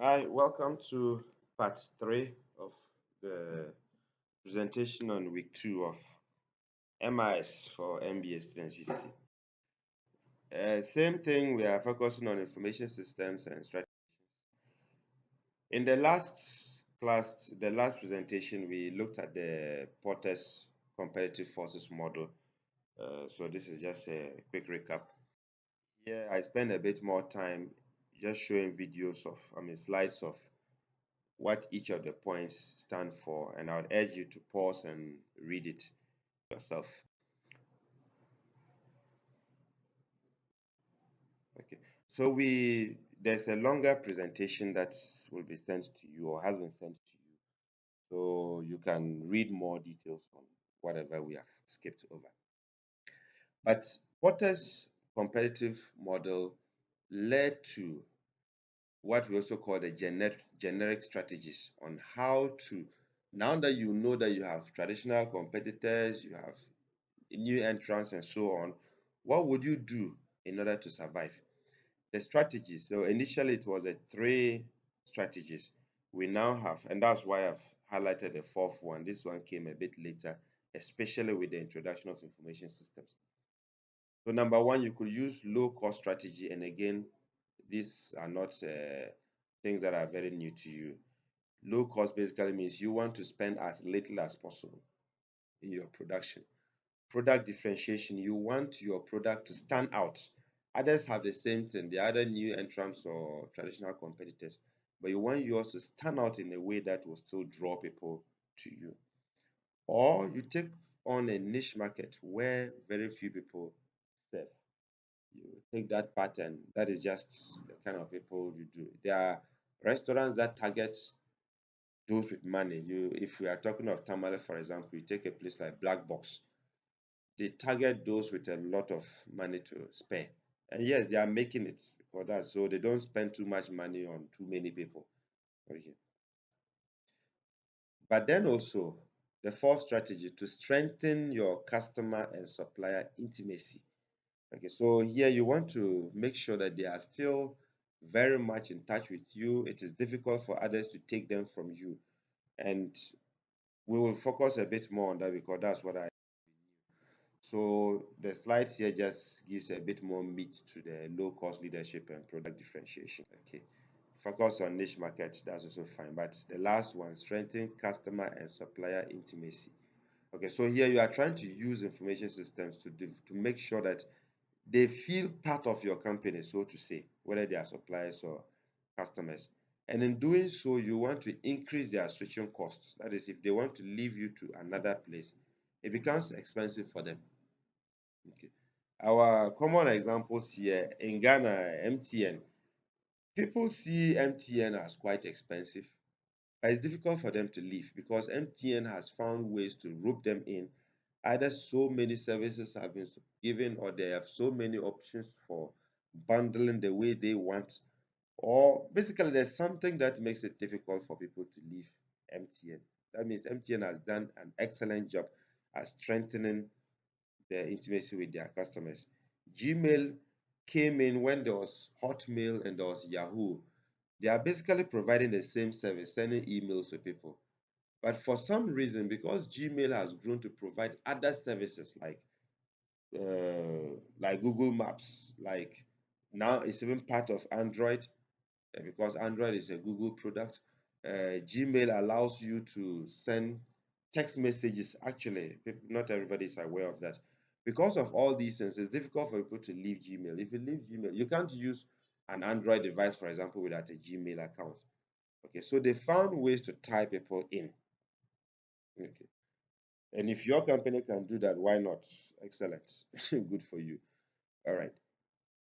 Hi, welcome to part three of the presentation on week two of MIS for MBA students UCC. Same thing, we are focusing on information systems and strategy. In the last class, the last presentation, we looked at the Porter's competitive forces model. So this is just a quick recap. Here, I spent a bit more time just showing videos of, slides of what each of the points stand for, and I would urge you to pause and read it yourself. Okay, so there's a longer presentation that will be sent to you or has been sent to you, so you can read more details on whatever we have skipped over. But Porter's competitive model led to what we also call the generic strategies on how to, now that you know that you have traditional competitors, you have new entrants and so on, what would you do in order to survive? The strategies. So initially it was a three strategies. We now have, and that's why I've highlighted the fourth one. This one came a bit later, especially with the introduction of information systems. So number one, you could use low cost strategy. And again, these are not things that are very new to you. Low cost basically means you want to spend as little as possible in your production. Product differentiation, you want your product to stand out. Others have the same thing, the other new entrants or traditional competitors, but you want yours to stand out in a way that will still draw people to you. Or you take on a niche market where very few people serve. You take that pattern, that is just the kind of people you do. There are restaurants that target those with money. If we are talking of Tamale, for example, you take a place like Black Box, they target those with a lot of money to spare. And yes, they are making it for that, so they don't spend too much money on too many people. Okay. But then also, the fourth strategy to strengthen your customer and supplier intimacy. Okay, so here you want to make sure that they are still very much in touch with you. It is difficult for others to take them from you. And we will focus a bit more on that because that's what I. So the slides here just gives a bit more meat to the low cost leadership and product differentiation. Okay. Focus on niche markets, that's also fine. But the last one, strengthen customer and supplier intimacy. Okay, so here you are trying to use information systems to make sure that they feel part of your company, so to say, whether they are suppliers or customers. And in doing so, you want to increase their switching costs. That is, if they want to leave you to another place, it becomes expensive for them. Okay. Our common examples here in Ghana, MTN. People see MTN as quite expensive, but it's difficult for them to leave because MTN has found ways to rope them in. Either so many services have been given, or they have so many options for bundling the way they want, or basically there's something that makes it difficult for people to leave MTN. That means MTN has done an excellent job at strengthening their intimacy with their customers. Gmail came in when there was Hotmail and there was Yahoo. They are basically providing the same service, sending emails to people. But for some reason, because Gmail has grown to provide other services like Google Maps, like now it's even part of Android because Android is a Google product. Gmail allows you to send text messages. Actually, not everybody is aware of that. Because of all these things, it's difficult for people to leave Gmail. If you leave Gmail, you can't use an Android device, for example, without a Gmail account. Okay, so they found ways to tie people in. Okay, and if your company can do that, why not? Excellent. Good for you. All right.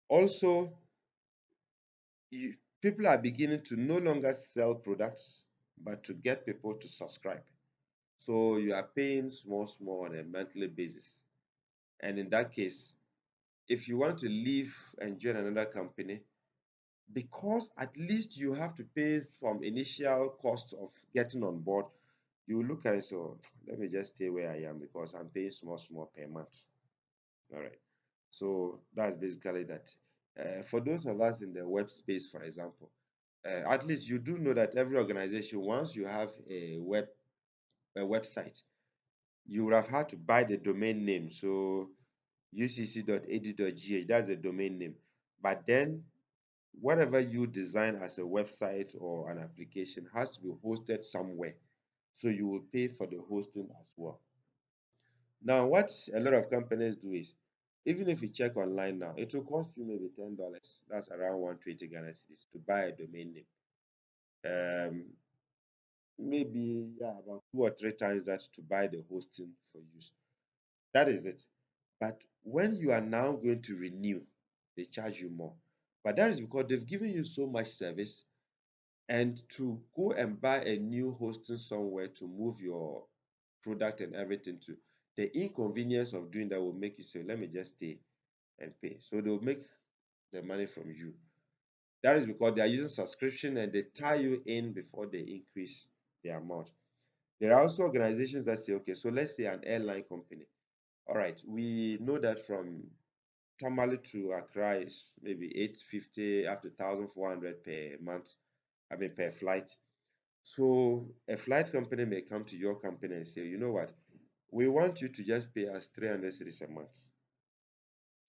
Also, you, people are beginning to no longer sell products, but to get people to subscribe. So you are paying small, small on a monthly basis. And in that case, if you want to leave and join another company, because at least you have to pay some initial cost of getting on board, you look at it, so let me just stay where I am because I'm paying small, small per month. All right. So that's basically that. For those of us in the web space, for example, At least you do know that every organization, once you have a website, you would have had to buy the domain name. So ucc.edu.gh, that's the domain name. But then whatever you design as a website or an application has to be hosted somewhere. So you will pay for the hosting as well. Now, what a lot of companies do is, even if you check online now, it will cost you maybe $10. That's around 120 Ghana cedis to buy a domain name. Maybe yeah, about 2 or 3 times that to buy the hosting for use. That is it. But when you are now going to renew, they charge you more. But that is because they've given you so much service, and to go and buy a new hosting somewhere to move your product and everything to, the inconvenience of doing that will make you say, let me just stay and pay. So they'll make the money from you. That is because they are using subscription and they tie you in before they increase the amount. There are also organizations that say, okay, so let's say an airline company. All right, we know that from Tamale to Accra is maybe 850 up to 1,400 per month, I mean per flight. So a flight company may come to your company and say, you know what, we want you to just pay us 300 cedis a month.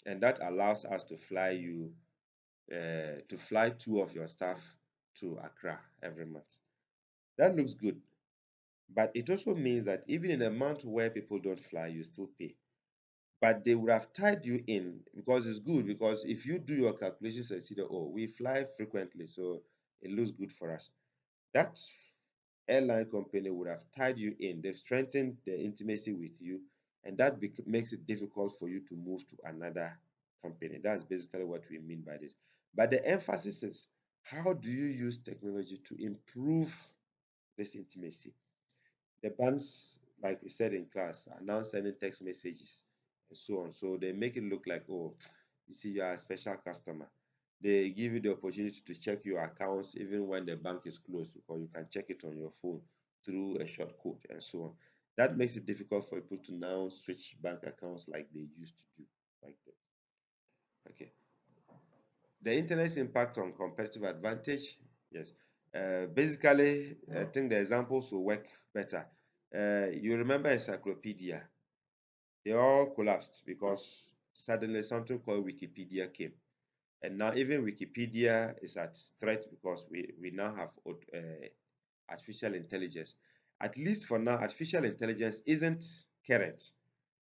And that allows us to fly you, to fly 2 of your staff to Accra every month. That looks good. But it also means that even in a month where people don't fly, you still pay. But they would have tied you in, because it's good, because if you do your calculations and see that, oh, we fly frequently, so it looks good for us. That airline company would have tied you in. They've strengthened the intimacy with you, and that makes it difficult for you to move to another company. That's basically what we mean by this. But the emphasis is, how do you use technology to improve this intimacy? The banks, like we said in class, are now sending text messages and so on. So they make it look like, oh, you see, you are a special customer. They give you the opportunity to check your accounts even when the bank is closed, because you can check it on your phone through a short code and so on. That makes it difficult for people to now switch bank accounts like they used to do. Like that. Okay. The internet's impact on competitive advantage. Yes. Basically, I think the examples will work better. You remember encyclopedia, they all collapsed because suddenly something called Wikipedia came. And now even Wikipedia is at threat because we now have artificial intelligence. At least for now, artificial intelligence isn't current.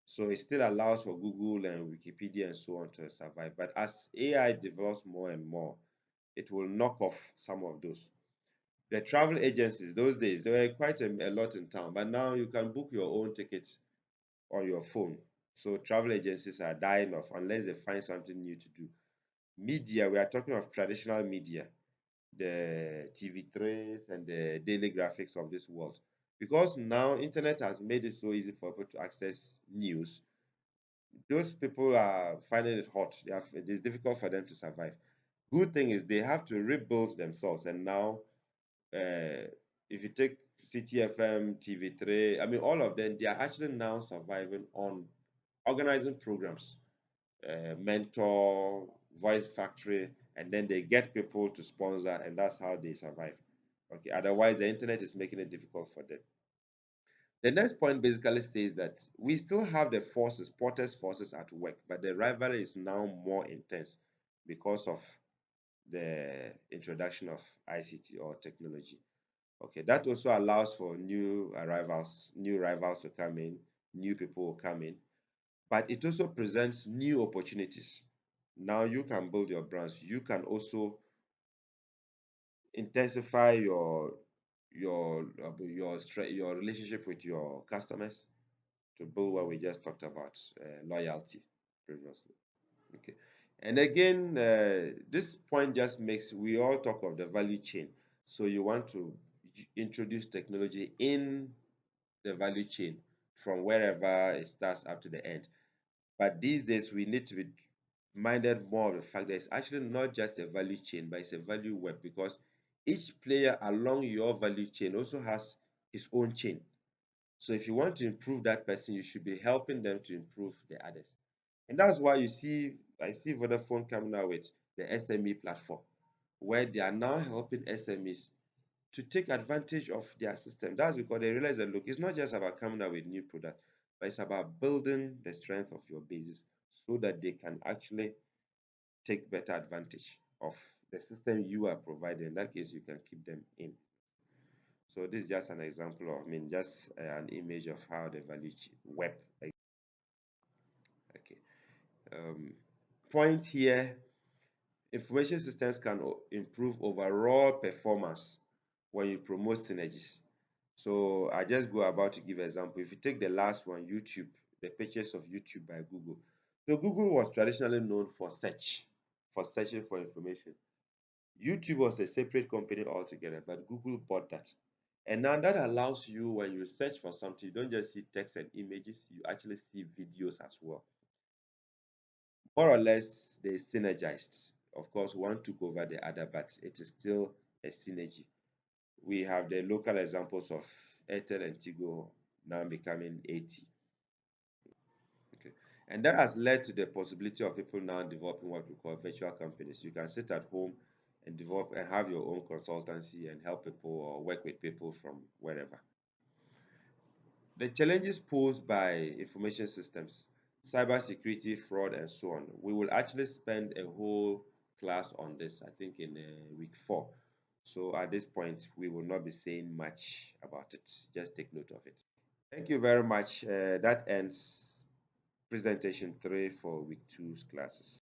So it still allows for Google and Wikipedia and so on to survive. But as AI develops more and more, it will knock off some of those. The travel agencies, those days, there were quite a lot in town, but now you can book your own tickets on your phone. So travel agencies are dying off unless they find something new to do. Media, we are talking of traditional media, the TV3s and the daily graphics of this world. Because now internet has made it so easy for people to access news, those people are finding it hot. It is difficult for them to survive. Good thing is they have to rebuild themselves. And now, if you take CTFM, TV3, I mean, all of them, they are actually now surviving on organizing programs, mentor, voice factory, and then they get people to sponsor, and that's how they survive. Okay, otherwise, the internet is making it difficult for them. The next point basically says that we still have the forces, protest forces at work, but the rivalry is now more intense because of the introduction of ICT or technology. Okay, that also allows for new rivals to come in, new people will come in, but it also presents new opportunities. Now you can build your brands. You can also intensify your relationship with your customers to build what we just talked about, loyalty previously. Okay, and again, this point just makes we all talk of the value chain. So you want to introduce technology in the value chain from wherever it starts up to the end. But these days, we need to be minded more of the fact that it's actually not just a value chain, but it's a value web, because each player along your value chain also has his own chain. So if you want to improve that person, you should be helping them to improve the others. And that's why I see Vodafone coming out with the SME platform. where they are now helping SMEs to take advantage of their system. That's because they realize that look, it's not just about coming out with new product, but it's about building the strength of your basis so that they can actually take better advantage of the system you are providing. In that case, you can keep them in. So this is just an example of, I mean, just an image of how the web. Okay. Um, Point here, information systems can improve overall performance when you promote synergies. So I just go about to give example. If you take the last one, YouTube, the purchase of YouTube by Google. So Google was traditionally known for search, for searching for information. YouTube was a separate company altogether, but Google bought that. And now that allows you, when you search for something, you don't just see text and images, you actually see videos as well. More or less, they synergized. Of course, one took over the other, but it is still a synergy. We have the local examples of Airtel and Tigo now becoming 80. Okay. And that has led to the possibility of people now developing what we call virtual companies. You can sit at home and develop and have your own consultancy and help people or work with people from wherever. The challenges posed by information systems, cybersecurity, fraud, and so on. We will actually spend a whole class on this, I think, in week 4. So at this point, we will not be saying much about it. Just take note of it. Thank you very much. That ends presentation 3 for week 2's classes.